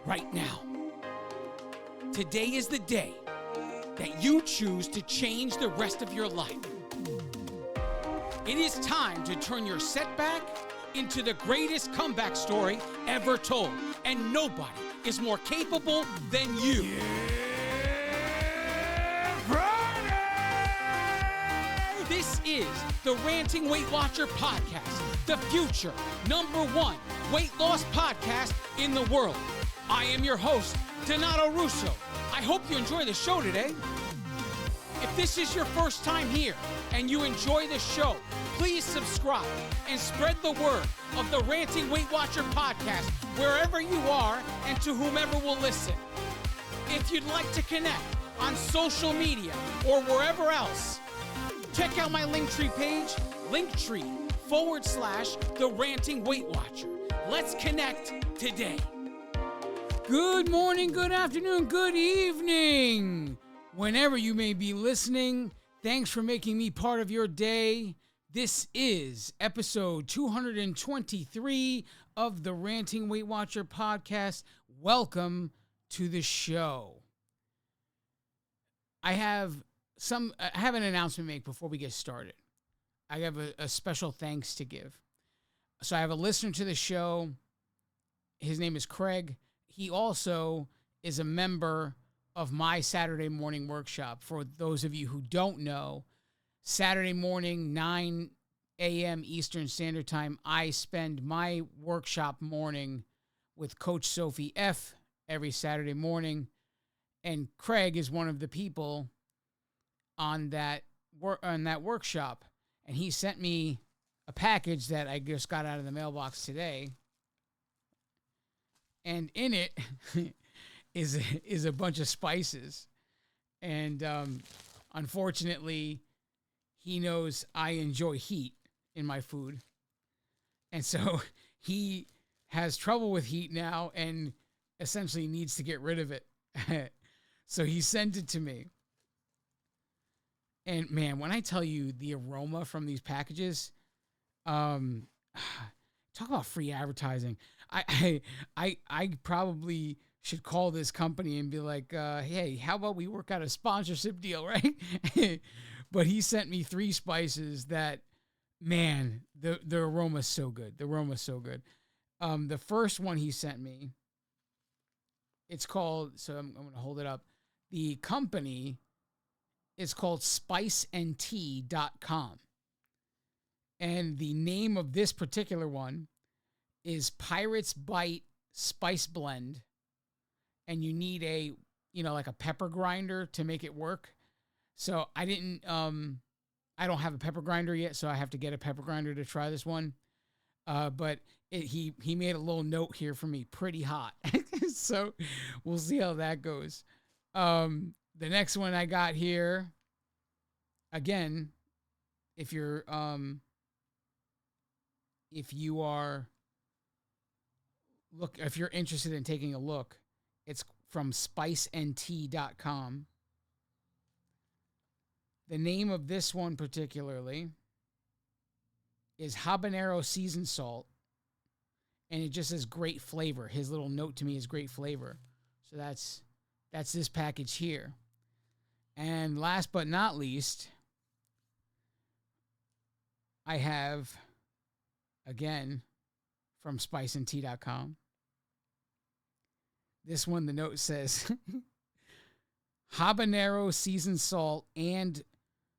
right now. Today is the day that you choose to change the rest of your life. It is time to turn your setback into the greatest comeback story ever told, and nobody is more capable than you. This is the Ranting Weight Watcher podcast, the future #1 weight loss podcast in the world. I am your host, Donato Russo. I hope you enjoy the show today. If this is your first time here and you enjoy the show, please subscribe and spread the word of the Ranting Weight Watcher podcast wherever you are and to whomever will listen. If you'd like to connect on social media or wherever else, check out my Linktree page, Linktree/the Ranting Weight Watcher. Let's connect today. Good morning, good afternoon, good evening. Whenever you may be listening, thanks for making me part of your day. This is episode 223 of the Ranting Weight Watcher podcast. Welcome to the show. I have an announcement to make before we get started. I have a special thanks to give. So I have a listener to the show. His name is Craig. He also is a member of my Saturday morning workshop. For those of you who don't know, Saturday morning, 9 a.m. Eastern Standard Time, I spend my workshop morning with Coach Sophie F. every Saturday morning. And Craig is one of the people on that workshop. And he sent me a package that I just got out of the mailbox today. And in it is a bunch of spices. And unfortunately, he knows I enjoy heat in my food. And so he has trouble with heat now and essentially needs to get rid of it. So he sent it to me. And man, when I tell you the aroma from these packages, talk about free advertising. I probably should call this company and be like, hey, how about we work out a sponsorship deal, right? But he sent me 3 spices that, man, the aroma's so good. The aroma's so good. The first one he sent me, it's called, so I'm going to hold it up. The company is called spiceandtea.com. And the name of this particular one is Pirate's Bite Spice Blend. And you need like a pepper grinder to make it work. So I don't have a pepper grinder yet, so I have to get a pepper grinder to try this one. But he made a little note here for me, pretty hot. So we'll see how that goes. The next one I got here, again, if you're interested in taking a look, it's from spiceandtea.com. The name of this one particularly is Habanero Seasoned Salt, and it just says great flavor. His little note to me is great flavor. So that's this package here. And last but not least, I have, again, from spiceandtea.com. This one, the note says habanero seasoned salt and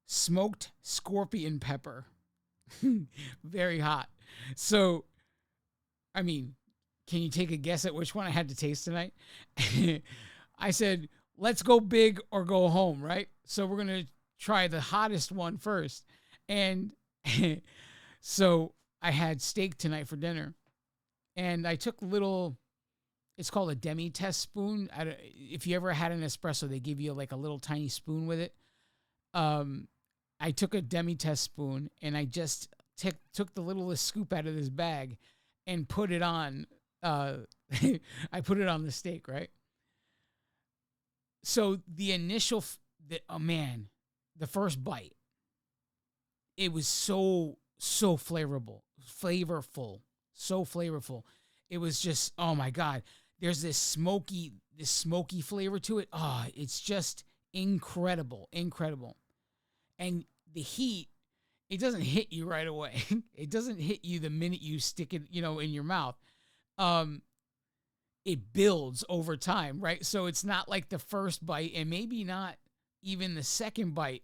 smoked scorpion pepper. Very hot. So, I mean, can you take a guess at which one I had to taste tonight? I said, let's go big or go home, right? So we're going to try the hottest one first. And so I had steak tonight for dinner. And I took it's called a demi-test spoon. If you ever had an espresso, they give you like a little tiny spoon with it. I took a demi-test spoon and I just took the littlest scoop out of this bag and put it on. I put it on the steak, right? So the initial, the first bite, it was so flavorful, so flavorful. It was just, oh my God. there's this smoky flavor to it. Oh, it's just incredible. And the heat, it doesn't hit you right away. It doesn't hit you the minute you stick it, in your mouth. It builds over time, right? So it's not like the first bite, and maybe not even the second bite,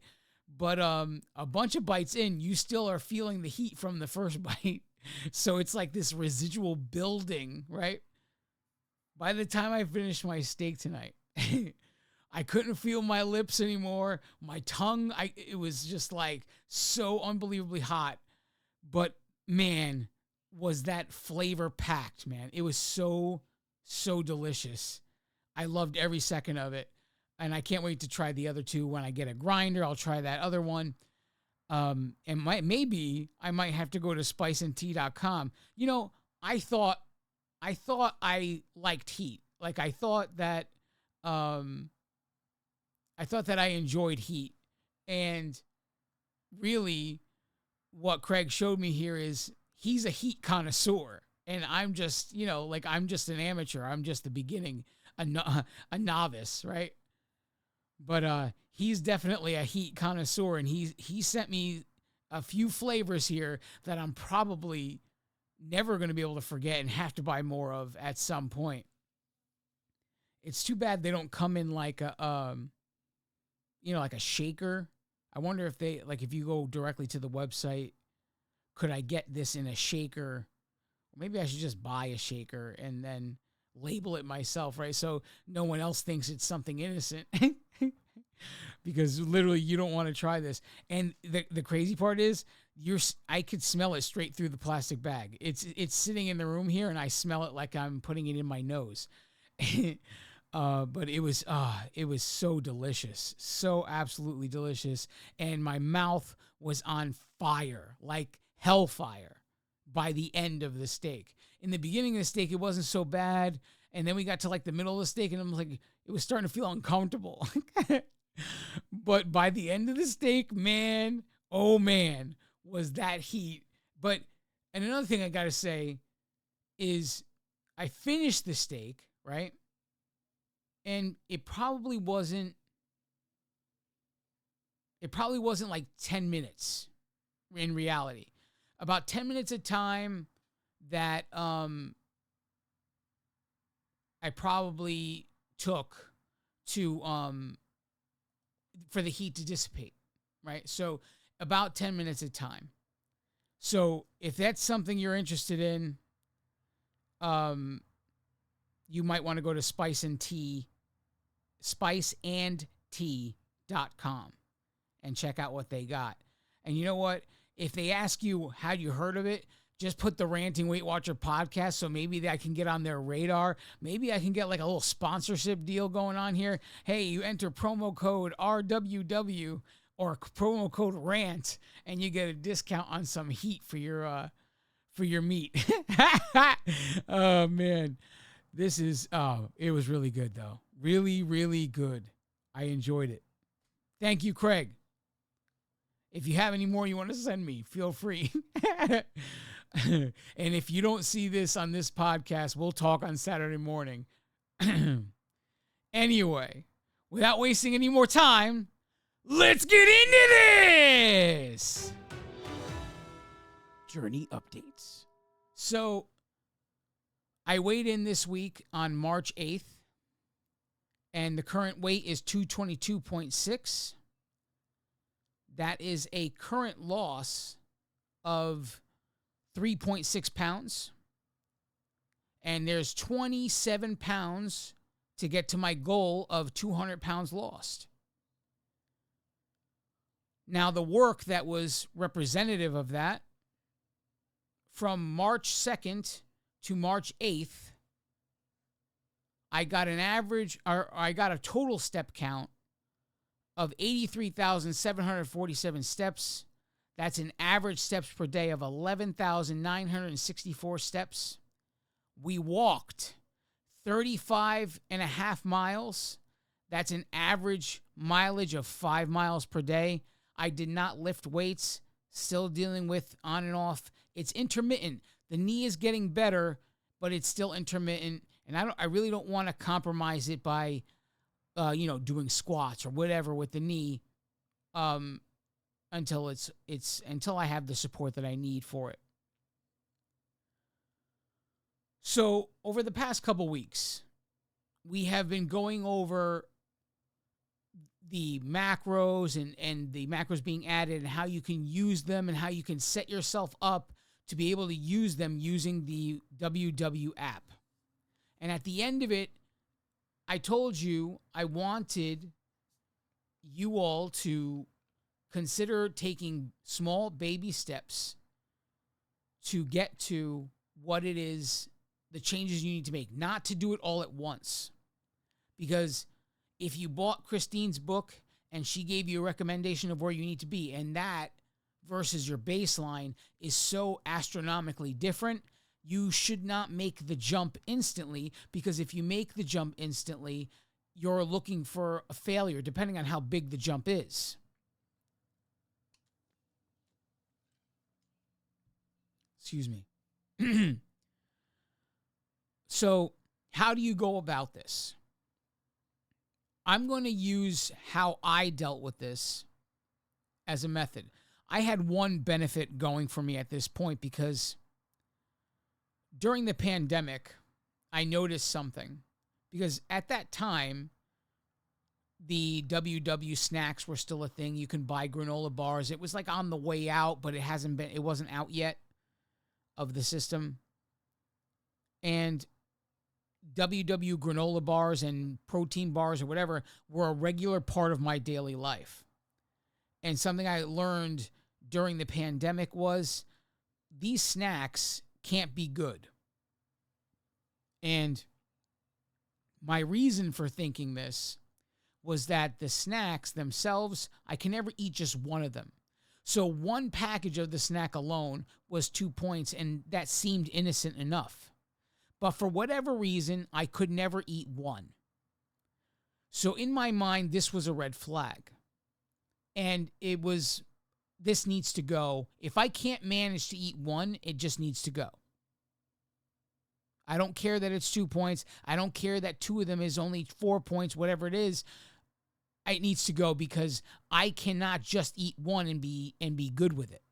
but a bunch of bites in, you still are feeling the heat from the first bite. So it's like this residual building, right? By the time I finished my steak tonight, I couldn't feel my lips anymore. My tongue, it was just like so unbelievably hot. But man, was that flavor packed, man. It was so delicious. I loved every second of it. And I can't wait to try the other two. When I get a grinder, I'll try that other one. And maybe I might have to go to spiceandtea.com. I thought I liked heat. Like I thought that I enjoyed heat. And really what Craig showed me here is he's a heat connoisseur. And I'm just, I'm just an amateur. I'm just the beginning, a novice, right? But he's definitely a heat connoisseur, and he sent me a few flavors here that I'm probably never going to be able to forget and have to buy more of at some point. It's too bad they don't come in like a like a shaker. I wonder if if you go directly to the website, could I get this in a shaker? Maybe I should just buy a shaker and then label it myself, right? So no one else thinks it's something innocent. Because literally you don't want to try this. And the crazy part is I could smell it straight through the plastic bag. It's sitting in the room here and I smell it like I'm putting it in my nose. But it was so delicious. So absolutely delicious. And my mouth was on fire, like hellfire by the end of the steak. In the beginning of the steak, it wasn't so bad. And then we got to like the middle of the steak and I'm like, it was starting to feel uncomfortable. But by the end of the steak, man, oh man, was that heat. And another thing I got to say is I finished the steak, right? And it probably wasn't like 10 minutes in reality. About 10 minutes of time that I probably took to for the heat to dissipate, right? So about 10 minutes of time. So if that's something you're interested in, you might want to go to spiceandtea.com and check out what they got. And you know what? If they ask you how you heard of it, just put the Ranting Weight Watcher podcast, so maybe I can get on their radar. Maybe I can get like a little sponsorship deal going on here. Hey, you enter promo code RWW or promo code RANT, and you get a discount on some heat for your meat. Oh man, it was really good though. Really, really good. I enjoyed it. Thank you, Craig. If you have any more you want to send me, feel free. And if you don't see this on this podcast, we'll talk on Saturday morning. Anyway, without wasting any more time, let's get into this! Journey updates. So, I weighed in this week on March 8th, and the current weight is 222.6. That is a current loss of 3.6 pounds. And there's 27 pounds to get to my goal of 200 pounds lost. Now, the work that was representative of that, from March 2nd to March 8th, I got a total step count of 83,747 steps. That's an average steps per day of 11,964 steps. We walked 35 and a half miles. That's an average mileage of 5 miles per day. I did not lift weights, still dealing with on and off. It's intermittent. The knee is getting better, but it's still intermittent. And I really don't want to compromise it by, doing squats or whatever with the knee, um, until until I have the support that I need for it. So over the past couple weeks, we have been going over the macros and the macros being added and how you can use them and how you can set yourself up to be able to use them using the WW app. And at the end of it, I told you I wanted you all to consider taking small baby steps to get to what it is, the changes you need to make, not to do it all at once. Because if you bought Christine's book and she gave you a recommendation of where you need to be, and that versus your baseline is so astronomically different, you should not make the jump instantly, because if you make the jump instantly, you're looking for a failure, depending on how big the jump is. Excuse me. So, how do you go about this? I'm going to use how I dealt with this as a method. I had one benefit going for me at this point, because during the pandemic, I noticed something. Because at that time, the WW snacks were still a thing. You can buy granola bars. It was like on the way out, but it wasn't out yet of the system. And WW granola bars and protein bars or whatever were a regular part of my daily life. And something I learned during the pandemic was these snacks can't be good. And my reason for thinking this was that the snacks themselves, I can never eat just one of them. So one package of the snack alone was 2 points, and that seemed innocent enough. But for whatever reason, I could never eat one. So in my mind, this was a red flag. And this needs to go. If I can't manage to eat one, it just needs to go. I don't care that it's 2 points. I don't care that two of them is only 4 points, whatever it is. It needs to go, because I cannot just eat one and be good with it.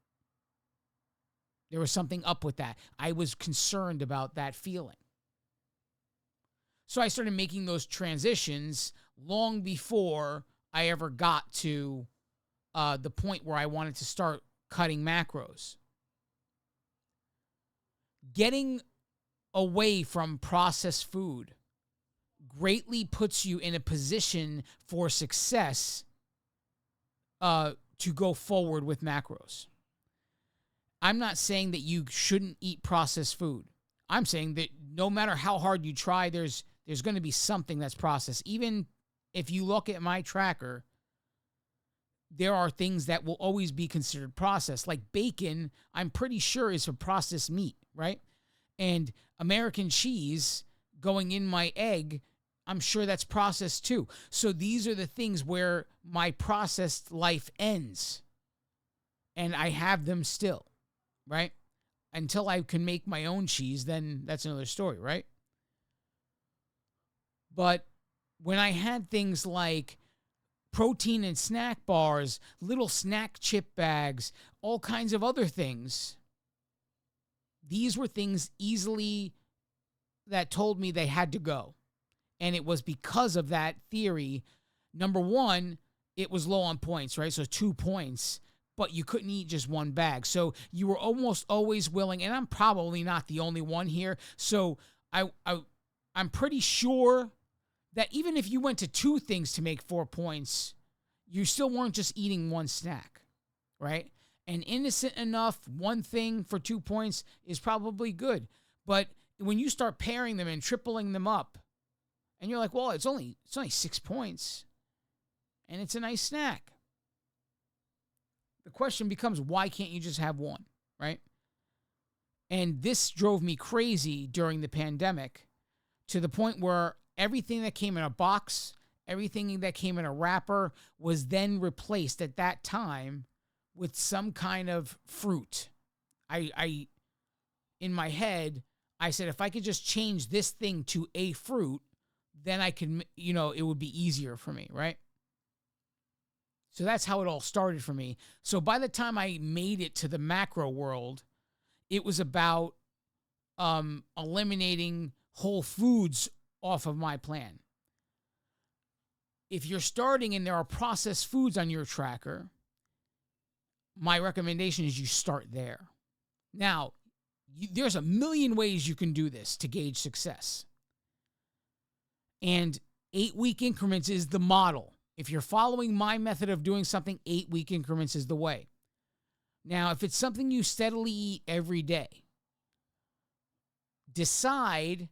There was something up with that. I was concerned about that feeling. So I started making those transitions long before I ever got to the point where I wanted to start cutting macros. Getting away from processed food greatly puts you in a position for success to go forward with macros. I'm not saying that you shouldn't eat processed food. I'm saying that no matter how hard you try, there's going to be something that's processed. Even if you look at my tracker, there are things that will always be considered processed. Like bacon, I'm pretty sure is a processed meat, right? And American cheese going in my egg, I'm sure that's processed too. So these are the things where my processed life ends. And I have them still, right? Until I can make my own cheese, then that's another story, right? But when I had things like protein and snack bars, little snack chip bags, all kinds of other things, these were things easily that told me they had to go. And it was because of that theory. Number one, it was low on points, right? So 2 points, but you couldn't eat just one bag. So you were almost always willing, and I'm probably not the only one here. So I'm pretty sure that even if you went to 2 things to make 4 points, you still weren't just eating one snack, right? And innocent enough, one thing for 2 points is probably good. But when you start pairing them and tripling them up, and you're like, well, it's only 6 points, and it's a nice snack. The question becomes, why can't you just have one, right? And this drove me crazy during the pandemic, to the point where everything that came in a box, everything that came in a wrapper was then replaced at that time with some kind of fruit. In my head, I said, if I could just change this thing to a fruit, then I can, it would be easier for me, right? So that's how it all started for me. So by the time I made it to the macro world, it was about eliminating whole foods off of my plan. If you're starting and there are processed foods on your tracker, my recommendation is you start there. Now, there's a million ways you can do this to gauge success. And 8-week increments is the model. If you're following my method of doing something, 8-week increments is the way. Now, if it's something you steadily eat every day, decide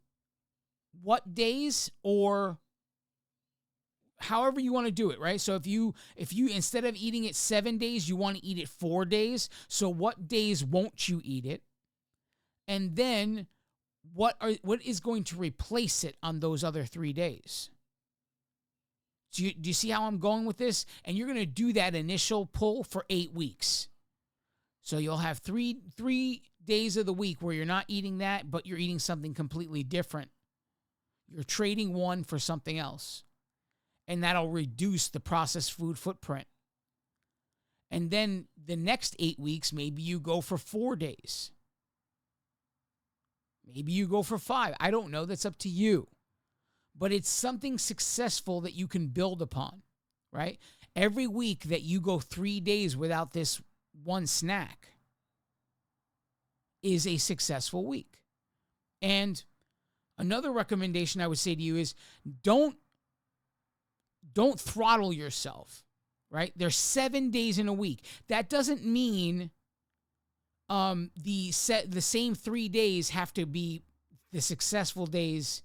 what days or however you want to do it, right? So if you instead of eating it 7 days, you want to eat it 4 days. So what days won't you eat it? And then what is going to replace it on those other 3 days? Do you see how I'm going with this? And you're going to do that initial pull for 8 weeks. So you'll have three days of the week where you're not eating that, but you're eating something completely different. You're trading one for something else. And that'll reduce the processed food footprint. And then the next 8 weeks, maybe you go for 4 days. Maybe you go for 5. I don't know. That's up to you. But it's something successful that you can build upon, right? Every week that you go 3 days without this one snack is a successful week. And another recommendation I would say to you is don't throttle yourself, right? There's 7 days in a week. That doesn't mean the same 3 days have to be the successful days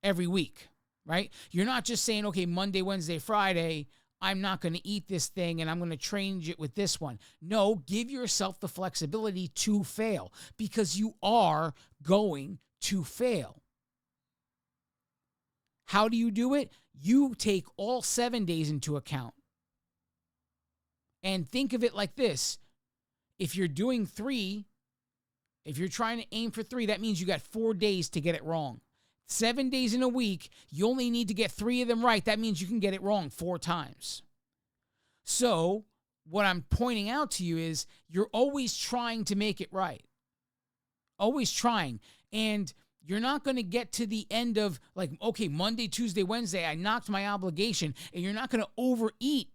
every week, right? You're not just saying, okay, Monday, Wednesday, Friday, I'm not going to eat this thing and I'm going to change it with this one. No, give yourself the flexibility to fail because you are going to fail. How do you do it? You take all 7 days into account. And think of it like this. If you're doing 3, if you're trying to aim for 3, that means you got 4 days to get it wrong. 7 days in a week, you only need to get 3 of them right. That means you can get it wrong 4 times. So what I'm pointing out to you is you're always trying to make it right. Always trying. And you're not going to get to the end of like, okay, Monday, Tuesday, Wednesday, I knocked my obligation, and you're not going to overeat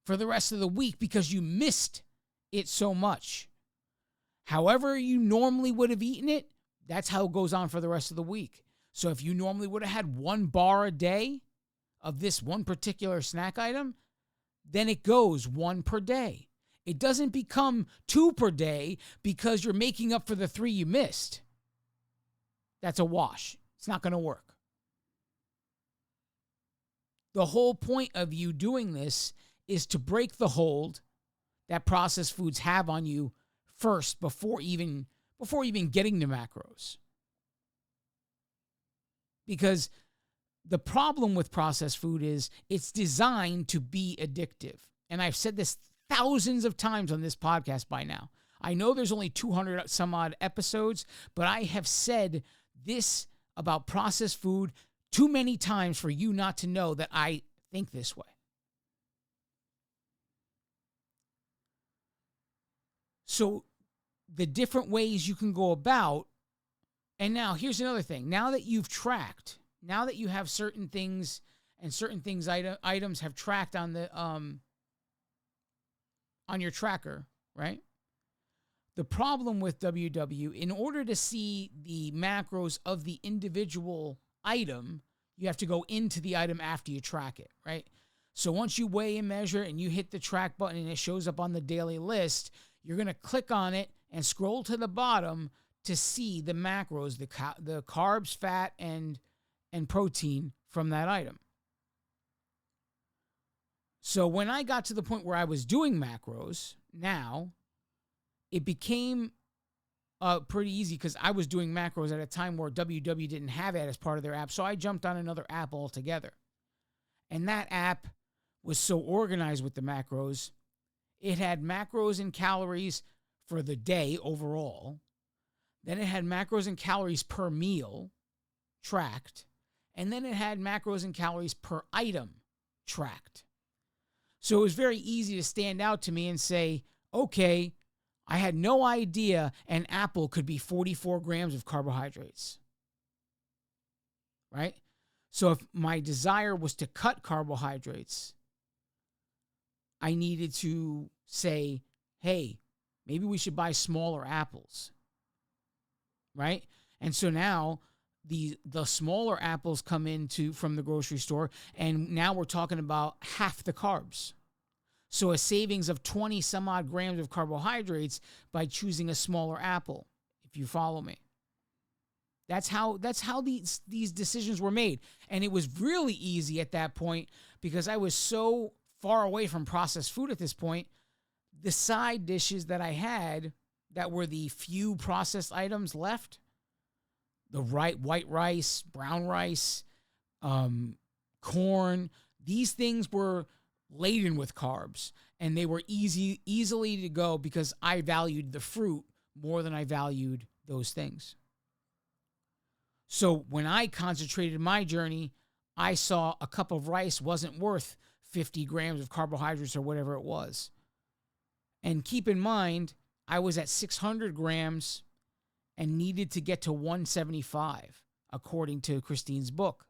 for the rest of the week because you missed it so much. However you normally would have eaten it, that's how it goes on for the rest of the week. So if you normally would have had 1 bar a day of this one particular snack item, then it goes 1 per day. It doesn't become 2 per day because you're making up for the 3 you missed. That's a wash. It's not going to work. The whole point of you doing this is to break the hold that processed foods have on you first before even getting to macros. Because the problem with processed food is it's designed to be addictive. And I've said this thousands of times on this podcast by now. I know there's only 200 some odd episodes, but I have said this about processed food too many times for you not to know that I think this way. So the different ways you can go about. And now here's another thing. Now that you've tracked, now that you have certain things and certain things items have tracked on the on your tracker, right? The problem with WW, in order to see the macros of the individual item, you have to go into the item after you track it, right? So once you weigh and measure and you hit the track button and it shows up on the daily list, you're going to click on it and scroll to the bottom to see the macros, the carbs, fat, and protein from that item. So when I got to the point where I was doing macros, now it became pretty easy because I was doing macros at a time where WW didn't have it as part of their app. So I jumped on another app altogether. And that app was so organized with the macros. It had macros and calories for the day overall. Then it had macros and calories per meal tracked. And then it had macros and calories per item tracked. So it was very easy to stand out to me and say, okay, I had no idea an apple could be 44 grams of carbohydrates. Right? So if my desire was to cut carbohydrates, I needed to say, hey, maybe we should buy smaller apples. Right? And so now the smaller apples come from the grocery store, and now we're talking about half the carbs. So a savings of 20 some odd grams of carbohydrates by choosing a smaller apple, if you follow me. That's how these decisions were made. And it was really easy at that point because I was so far away from processed food at this point. The side dishes that I had that were the few processed items left, the white rice, brown rice, corn, these things were laden with carbs, and they were easily to go because I valued the fruit more than I valued those things. So when I concentrated my journey, I saw a cup of rice wasn't worth 50 grams of carbohydrates or whatever it was. And keep in mind, I was at 600 grams and needed to get to 175, according to Christine's book.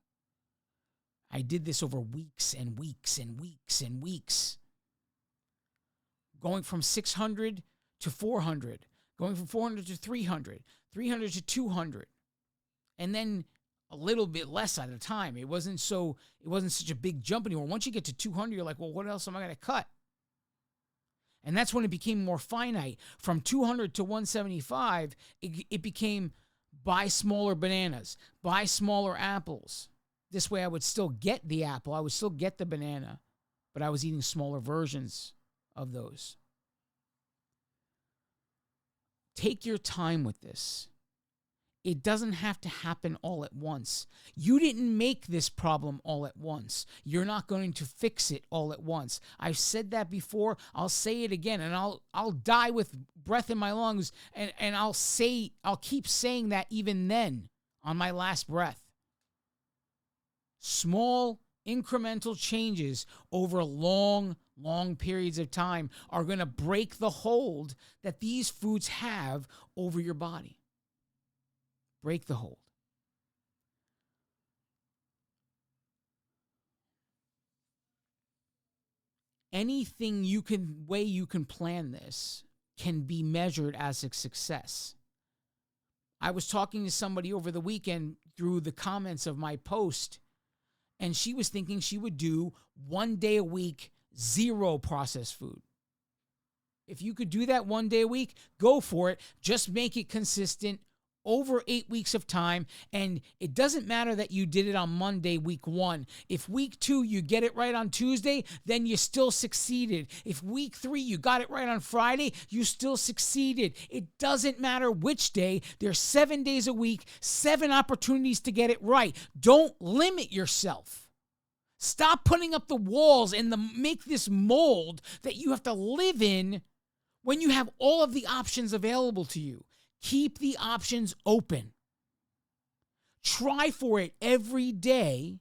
I did this over weeks and weeks and weeks and weeks. Going from 600 to 400, going from 400 to 300, 300 to 200. And then a little bit less at a time. It wasn't such a big jump anymore. Once you get to 200, you're like, well, what else am I going to cut? And that's when it became more finite. From 200 to 175, it became buy smaller bananas, buy smaller apples. This way I would still get the apple, I would still get the banana, but I was eating smaller versions of those. Take your time with this. It doesn't have to happen all at once. You didn't make this problem all at once. You're not going to fix it all at once. I've said that before. I'll say it again, and I'll die with breath in my lungs, and I'll keep saying that even then on my last breath. Small incremental changes over long periods of time are going to break the hold that these foods have over your body. Break the hold. Anything you can plan this can be measured as a success. I was talking to somebody over the weekend through the comments of my post, and she was thinking she would do 1 day a week, 0 processed food. If you could do that 1 day a week, go for it. Just make it consistent over 8 weeks of time. And it doesn't matter that you did it on Monday, week 1. If week 2, you get it right on Tuesday, then you still succeeded. If week 3, you got it right on Friday, you still succeeded. It doesn't matter which day. There's 7 days a week, 7 opportunities to get it right. Don't limit yourself. Stop putting up the walls and make this mold that you have to live in when you have all of the options available to you. Keep the options open. Try for it every day.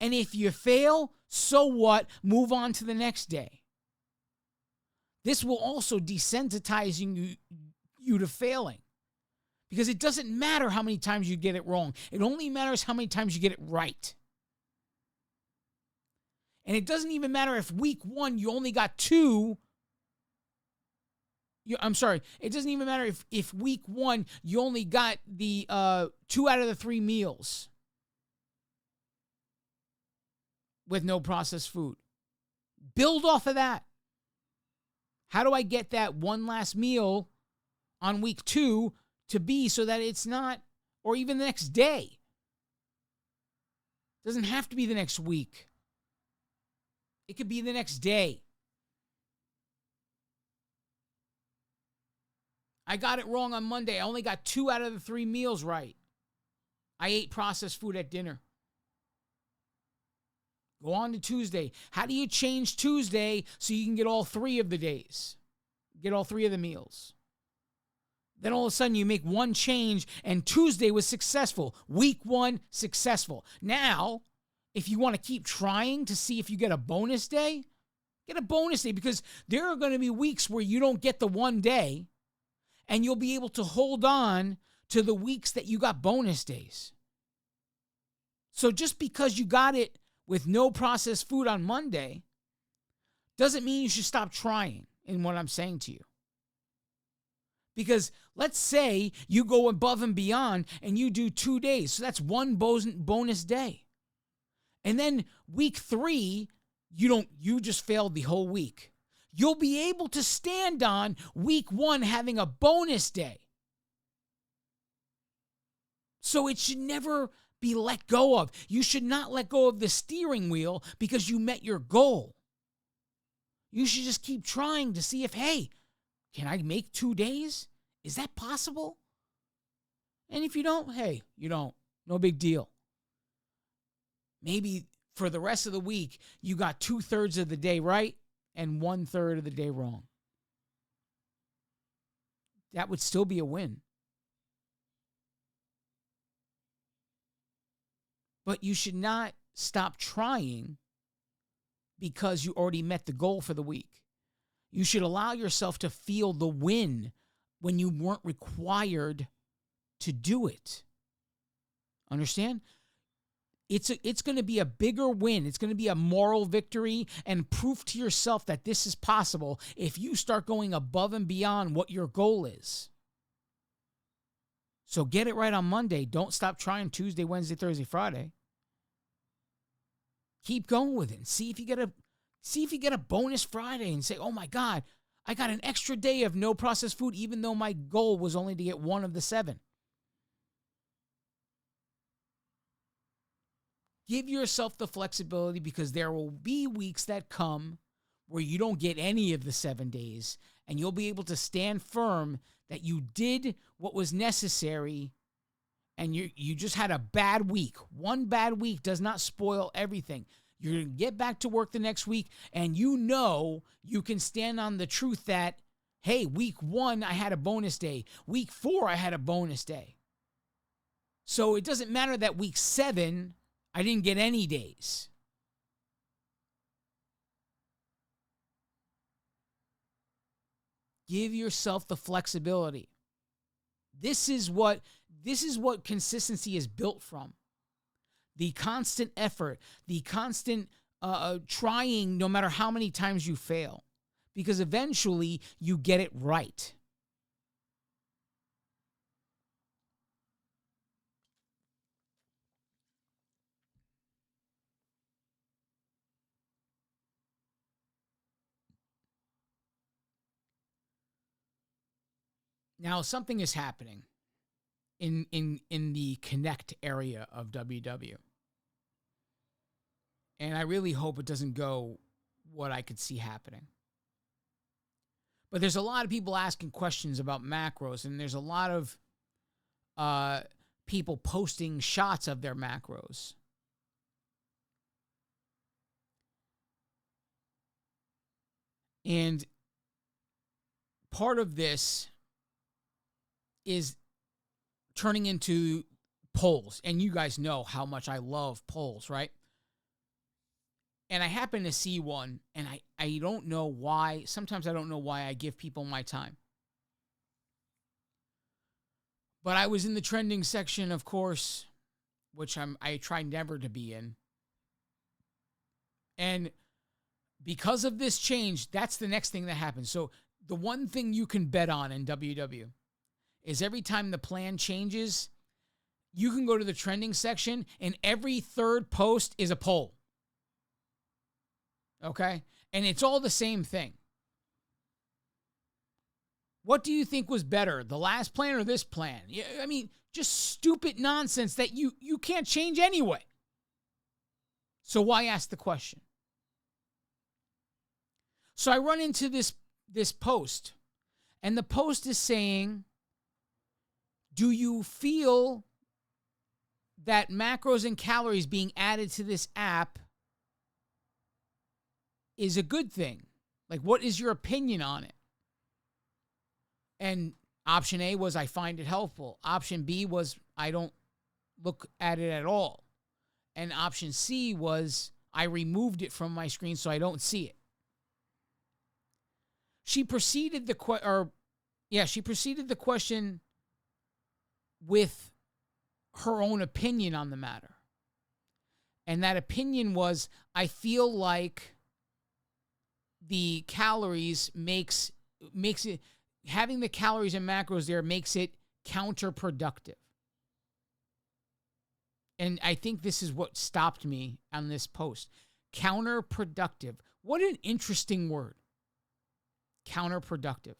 And if you fail, so what? Move on to the next day. This will also desensitize you to failing. Because it doesn't matter how many times you get it wrong. It only matters how many times you get it right. And it doesn't even matter if week 1 you only got 2. It doesn't even matter if week 1 you only got the 2 out of the 3 meals with no processed food. Build off of that. How do I get that one last meal on week 2 to be so that it's not, or even the next day? It doesn't have to be the next week. It could be the next day. I got it wrong on Monday. I only got 2 out of the 3 meals right. I ate processed food at dinner. Go on to Tuesday. How do you change Tuesday so you can get all 3 of the days? Get all 3 of the meals. Then all of a sudden you make one change and Tuesday was successful. Week 1, successful. Now, if you want to keep trying to see if you get a bonus day, get a bonus day, because there are going to be weeks where you don't get the one day and you'll be able to hold on to the weeks that you got bonus days. So just because you got it with no processed food on Monday doesn't mean you should stop trying in what I'm saying to you. Because let's say you go above and beyond and you do 2 days. So that's one bonus day. And then week 3, you just failed the whole week. You'll be able to stand on week 1 having a bonus day. So it should never be let go of. You should not let go of the steering wheel because you met your goal. You should just keep trying to see if, hey, can I make 2 days? Is that possible? And if you don't, hey, you don't. No big deal. Maybe for the rest of the week, you got 2/3 of the day right and 1/3 of the day wrong. That would still be a win. But you should not stop trying because you already met the goal for the week. You should allow yourself to feel the win when you weren't required to do it. Understand? It's going to be a bigger win. It's going to be a moral victory and proof to yourself that this is possible if you start going above and beyond what your goal is. So get it right on Monday. Don't stop trying Tuesday, Wednesday, Thursday, Friday. Keep going with it. See if you get a bonus Friday and say, "Oh my God, I got an extra day of no processed food, even though my goal was only to get 1 of the 7." Give yourself the flexibility, because there will be weeks that come where you don't get any of the 7 days, and you'll be able to stand firm that you did what was necessary, and you just had a bad week. One bad week does not spoil everything. You're going to get back to work the next week, and you know you can stand on the truth that, hey, week 1, I had a bonus day. Week 4, I had a bonus day. So it doesn't matter that week 7, I didn't get any days. Give yourself the flexibility. This is what consistency is built from. The constant effort, the constant trying, no matter how many times you fail, because eventually you get it right. Now, something is happening in the Connect area of WW. And I really hope it doesn't go what I could see happening. But there's a lot of people asking questions about macros, and there's a lot of people posting shots of their macros. And part of this is turning into polls. And you guys know how much I love polls, right? And I happen to see one, and I don't know why. Sometimes I don't know why I give people my time. But I was in the trending section, of course, which I try never to be in. And because of this change, that's the next thing that happens. So the one thing you can bet on in WW is every time the plan changes, you can go to the trending section, and every third post is a poll. Okay? And it's all the same thing. What do you think was better, the last plan or this plan? I mean, just stupid nonsense that you can't change anyway. So why ask the question? So I run into this post, and the post is saying, do you feel that macros and calories being added to this app is a good thing? Like, what is your opinion on it? And Option A was I find it helpful. Option B was I don't look at it at all. And option C was I removed it from my screen so I don't see it. She proceeded the question with her own opinion on the matter. And that opinion was, I feel like the calories makes it, having the calories and macros there makes it counterproductive. And I think this is what stopped me on this post. Counterproductive. What an interesting word. Counterproductive.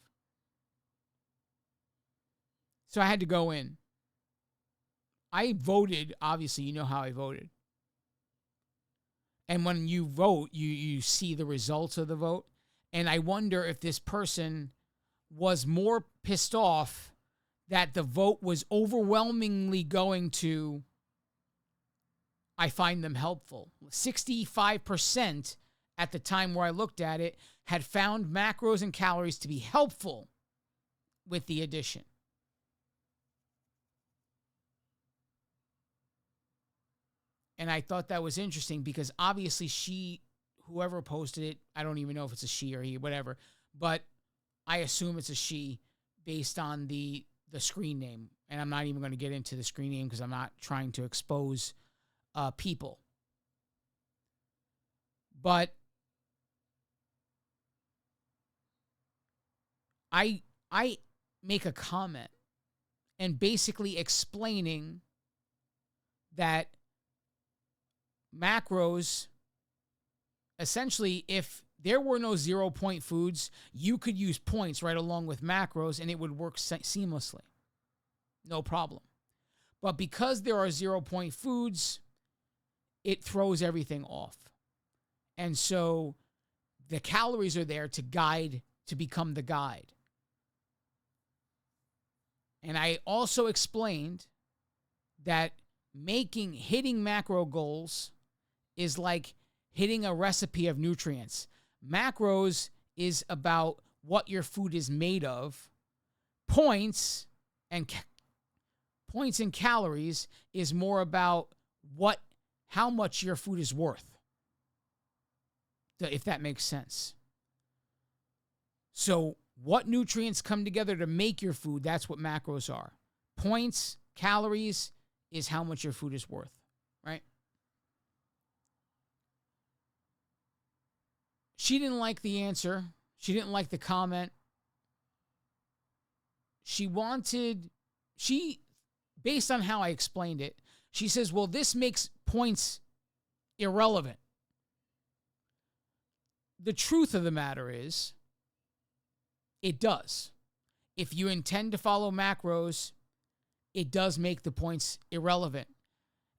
So I had to go in. I voted, obviously, you know how I voted. And when you vote, you see the results of the vote. And I wonder if this person was more pissed off that the vote was overwhelmingly going to, I find them helpful. 65% at the time where I looked at it had found macros and calories to be helpful with the addition. And I thought that was interesting because obviously whoever posted it, I don't even know if it's a she or he, whatever, but I assume it's a she based on the screen name. And I'm not even going to get into the screen name because I'm not trying to expose people. But I make a comment and basically explaining that macros, essentially, if there were no 0 point foods, you could use points right along with macros and it would work seamlessly. No problem. But because there are 0 point foods, it throws everything off. And so the calories are there to become the guide. And I also explained that hitting macro goals is like hitting a recipe of nutrients. Macros is about what your food is made of. Points and calories is more about how much your food is worth. If that makes sense. So what nutrients come together to make your food, that's what macros are. Points, calories is how much your food is worth, right? She didn't like the answer. She didn't like the comment. Based on how I explained it, she says, well, this makes points irrelevant. The truth of the matter is, it does. If you intend to follow macros, it does make the points irrelevant.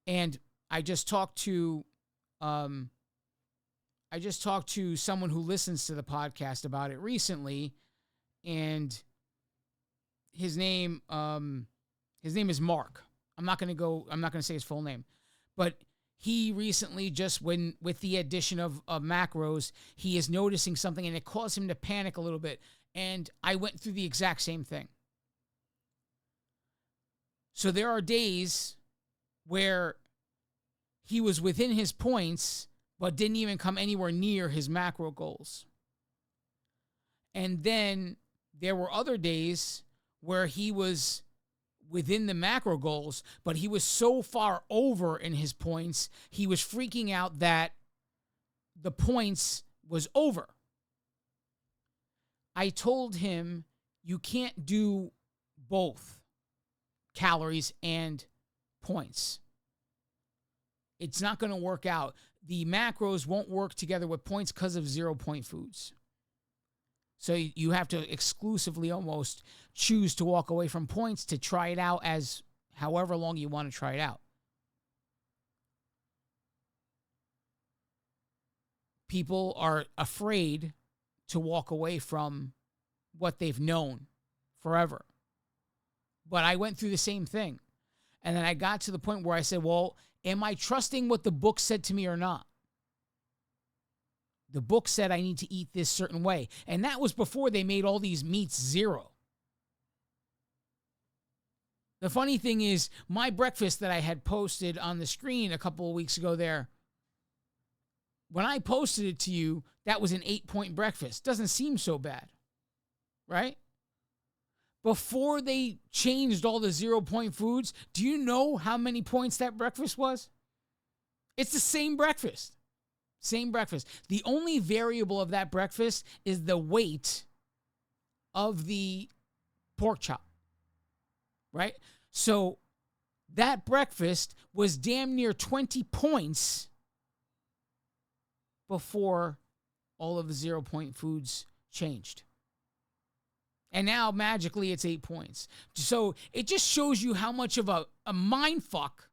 And I just talked to someone who listens to the podcast about it recently, and his name is Mark. I'm not going to say his full name, but he recently with the addition of macros, he is noticing something and it caused him to panic a little bit. And I went through the exact same thing. So there are days where he was within his points, but didn't even come anywhere near his macro goals. And then there were other days where he was within the macro goals, but he was so far over in his points, he was freaking out that the points was over. I told him, you can't do both calories and points. It's not going to work out. The macros won't work together with points because of 0 point foods. So you have to exclusively almost choose to walk away from points to try it out as however long you want to try it out. People are afraid to walk away from what they've known forever. But I went through the same thing. And then I got to the point where I said, well, am I trusting what the book said to me or not? The book said I need to eat this certain way. And that was before they made all these meats 0. The funny thing is, my breakfast that I had posted on the screen a couple of weeks ago there, when I posted it to you, that was an 8-point breakfast. Doesn't seem so bad, right? Before they changed all the 0-point foods, do you know how many points that breakfast was? It's the same breakfast. Same breakfast. The only variable of that breakfast is the weight of the pork chop, right? So that breakfast was damn near 20 points before all of the 0-point foods changed. And now magically it's 8 points. So it just shows you how much of a mind fuck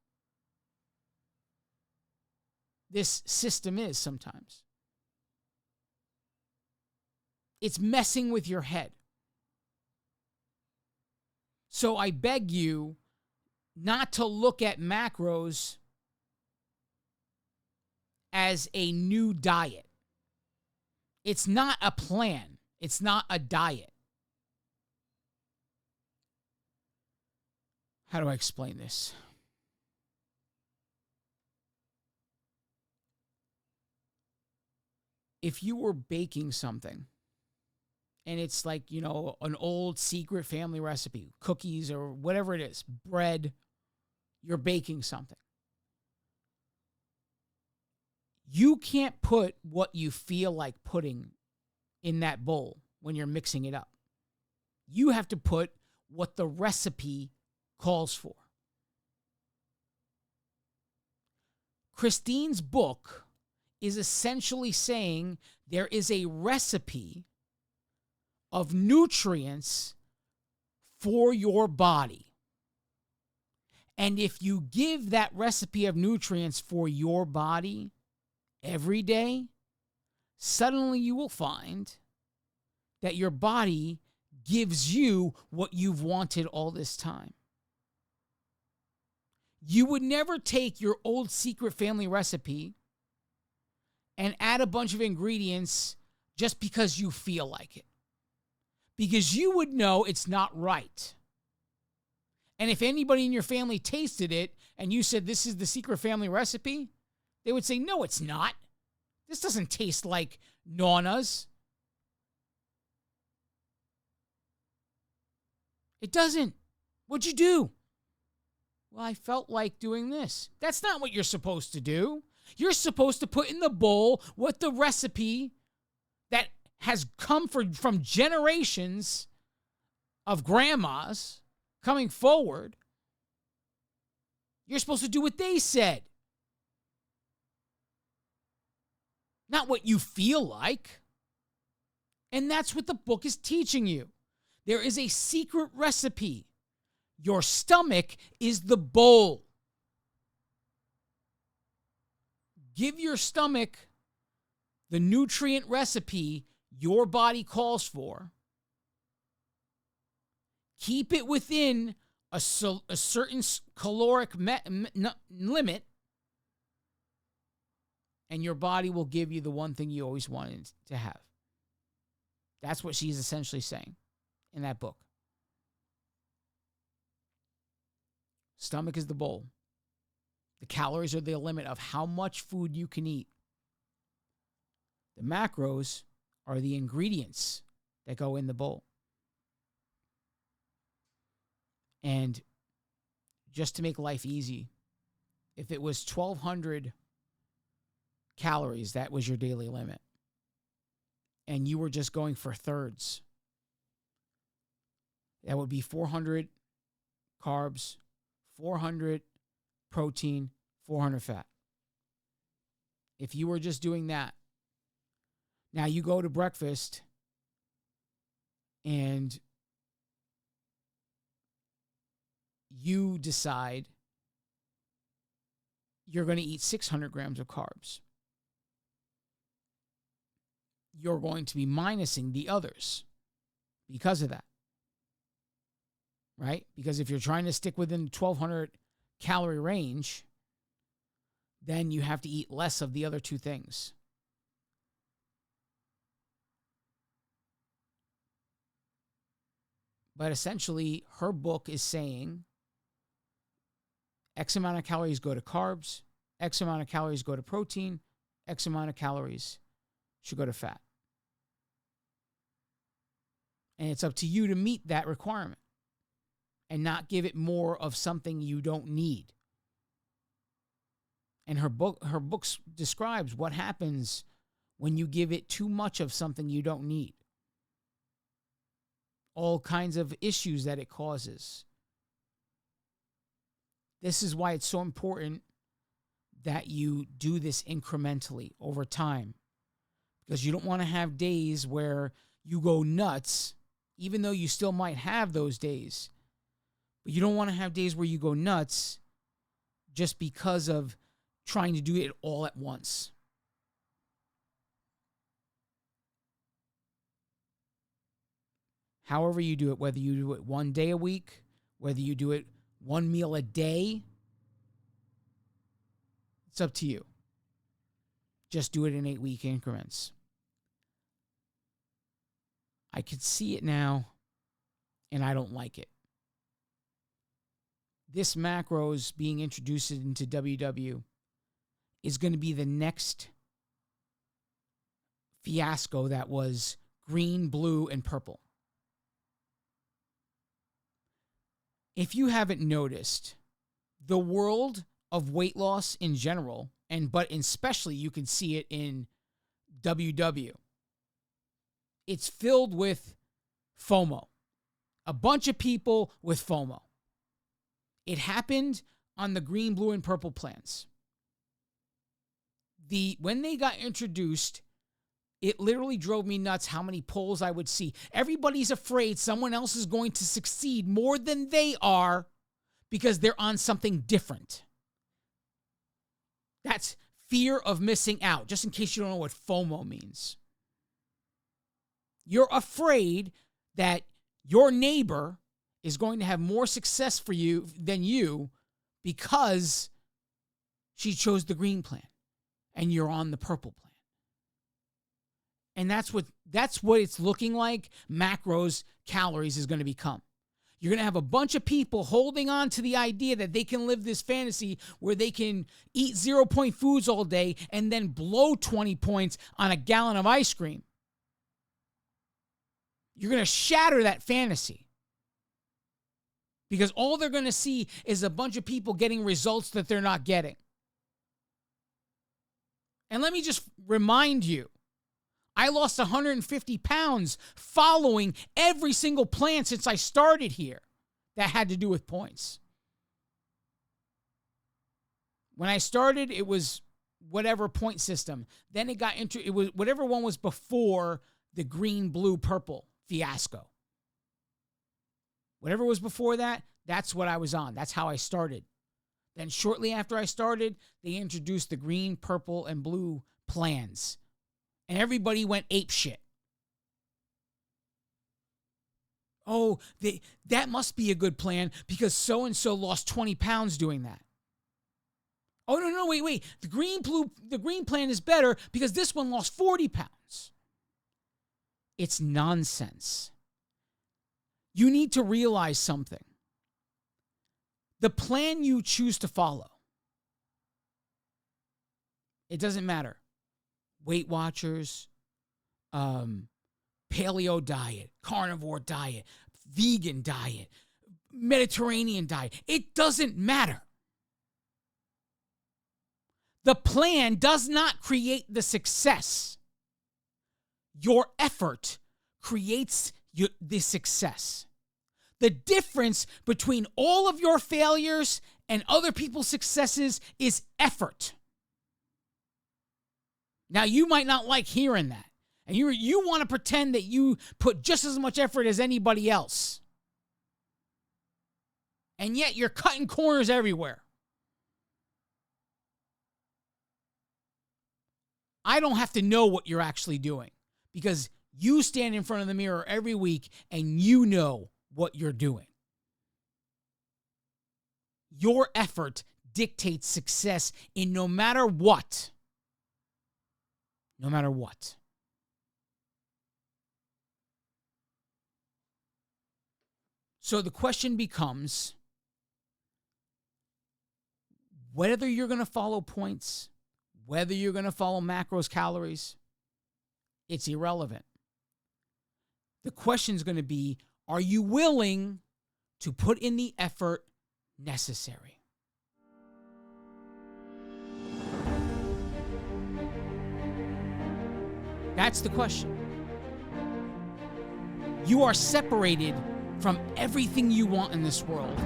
this system is sometimes. It's messing with your head. So I beg you not to look at macros as a new diet. It's not a plan. It's not a diet. How do I explain this? If you were baking something and it's like, you know, an old secret family recipe, cookies or whatever it is, bread, you're baking something. You can't put what you feel like putting in that bowl when you're mixing it up. You have to put what the recipe calls for. Christine's book is essentially saying there is a recipe of nutrients for your body. And if you give that recipe of nutrients for your body every day, suddenly you will find that your body gives you what you've wanted all this time. You would never take your old secret family recipe and add a bunch of ingredients just because you feel like it. Because you would know it's not right. And if anybody in your family tasted it and you said this is the secret family recipe, they would say, no, it's not. This doesn't taste like Nana's. It doesn't. What'd you do? Well, I felt like doing this. That's not what you're supposed to do. You're supposed to put in the bowl what the recipe that has come from generations of grandmas coming forward. You're supposed to do what they said. Not what you feel like. And that's what the book is teaching you. There is a secret recipe. Your stomach is the bowl. Give your stomach the nutrient recipe your body calls for. Keep it within a certain caloric limit, and your body will give you the one thing you always wanted to have. That's what she's essentially saying in that book. Stomach is the bowl. The calories are the limit of how much food you can eat. The macros are the ingredients that go in the bowl. And just to make life easy, if it was 1,200 calories, that was your daily limit, and you were just going for thirds, that would be 400 carbs, 400 protein, 400 fat. If you were just doing that, now you go to breakfast and you decide you're going to eat 600 grams of carbs. You're going to be minusing the others because of that. Right? Because if you're trying to stick within 1,200 calorie range, then you have to eat less of the other two things. But essentially, her book is saying X amount of calories go to carbs, X amount of calories go to protein, X amount of calories should go to fat. And it's up to you to meet that requirement and not give it more of something you don't need. And her book describes what happens when you give it too much of something you don't need. All kinds of issues that it causes. This is why it's so important that you do this incrementally over time. Because you don't want to have days where you go nuts, even though you still might have those days. But you don't want to have days where you go nuts just because of trying to do it all at once. However you do it, whether you do it 1 day a week, whether you do it 1 meal a day, it's up to you. Just do it in 8-week increments. I could see it now, and I don't like it. This macros being introduced into WW is going to be the next fiasco that was green, blue, and purple. If you haven't noticed, the world of weight loss in general, but especially you can see it in WW, it's filled with FOMO. A bunch of people with FOMO. It happened on the green, blue, and purple plans. When they got introduced, it literally drove me nuts how many polls I would see. Everybody's afraid someone else is going to succeed more than they are because they're on something different. That's fear of missing out, just in case you don't know what FOMO means. You're afraid that your neighbor is going to have more success for you than you because she chose the green plan and you're on the purple plan. And that's what it's looking like macros calories is going to become. You're going to have a bunch of people holding on to the idea that they can live this fantasy where they can eat 0-point foods all day and then blow 20 points on a gallon of ice cream. You're going to shatter that fantasy. Because all they're going to see is a bunch of people getting results that they're not getting. And let me just remind you, I lost 150 pounds following every single plan since I started here that had to do with points. When I started, it was whatever point system. Then it was whatever one was before the green, blue, purple fiasco. Whatever was before that, that's what I was on. That's how I started. Then shortly after I started, they introduced the green, purple, and blue plans. And everybody went apeshit. Oh, that must be a good plan because so-and-so lost 20 pounds doing that. Oh, no, wait. The green plan is better because this one lost 40 pounds. It's nonsense. You need to realize something. The plan you choose to follow, it doesn't matter. Weight Watchers, paleo diet, carnivore diet, vegan diet, Mediterranean diet. It doesn't matter. The plan does not create the success. Your effort creates the success. The difference between all of your failures and other people's successes is effort. Now, you might not like hearing that. And you want to pretend that you put just as much effort as anybody else. And yet you're cutting corners everywhere. I don't have to know what you're actually doing because you stand in front of the mirror every week and you know what you're doing. Your effort dictates success in no matter what. No matter what. So the question becomes, whether you're going to follow points, whether you're going to follow macros, calories, it's irrelevant. The question is going to be, are you willing to put in the effort necessary? That's the question. You are separated from everything you want in this world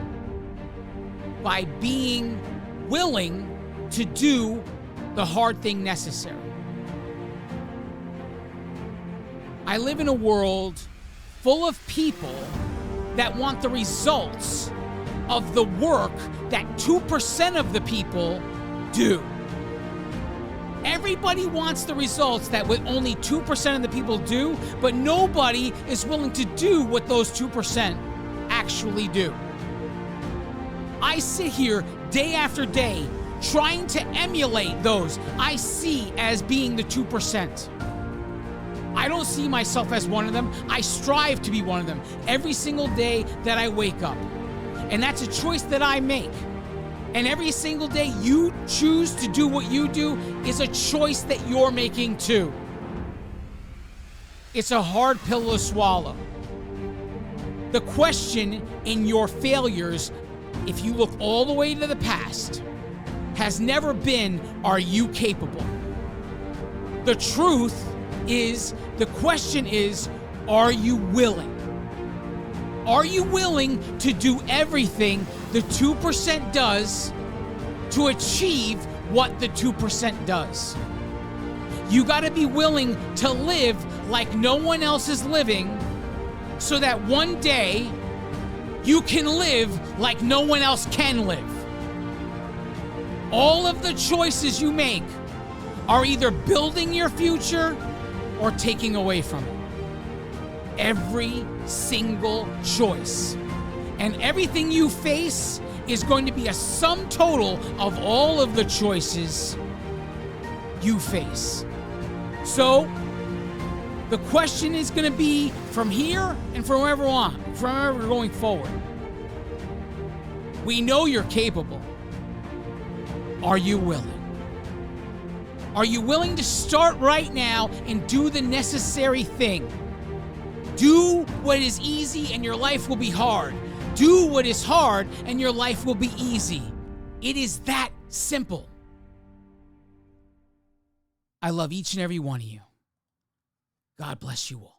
by being willing to do the hard thing necessary. I live in a world full of people that want the results of the work that 2% of the people do. Everybody wants the results that what only 2% of the people do, but nobody is willing to do what those 2% actually do. I sit here day after day trying to emulate those I see as being the 2%. I don't see myself as one of them. I strive to be one of them every single day that I wake up. And that's a choice that I make. And every single day you choose to do what you do is a choice that you're making too. It's a hard pill to swallow. The question in your failures, if you look all the way to the past, has never been, are you capable? The truth is, the question is, are you willing? Are you willing to do everything the 2% does to achieve what the 2% does? You got to be willing to live like no one else is living so that one day you can live like no one else can live. All of the choices you make are either building your future or taking away from it. Every single choice. And everything you face is going to be a sum total of all of the choices you face. So, the question is going to be from here and from wherever we're going forward. We know you're capable. Are you willing? Are you willing to start right now and do the necessary thing? Do what is easy and your life will be hard. Do what is hard and your life will be easy. It is that simple. I love each and every one of you. God bless you all.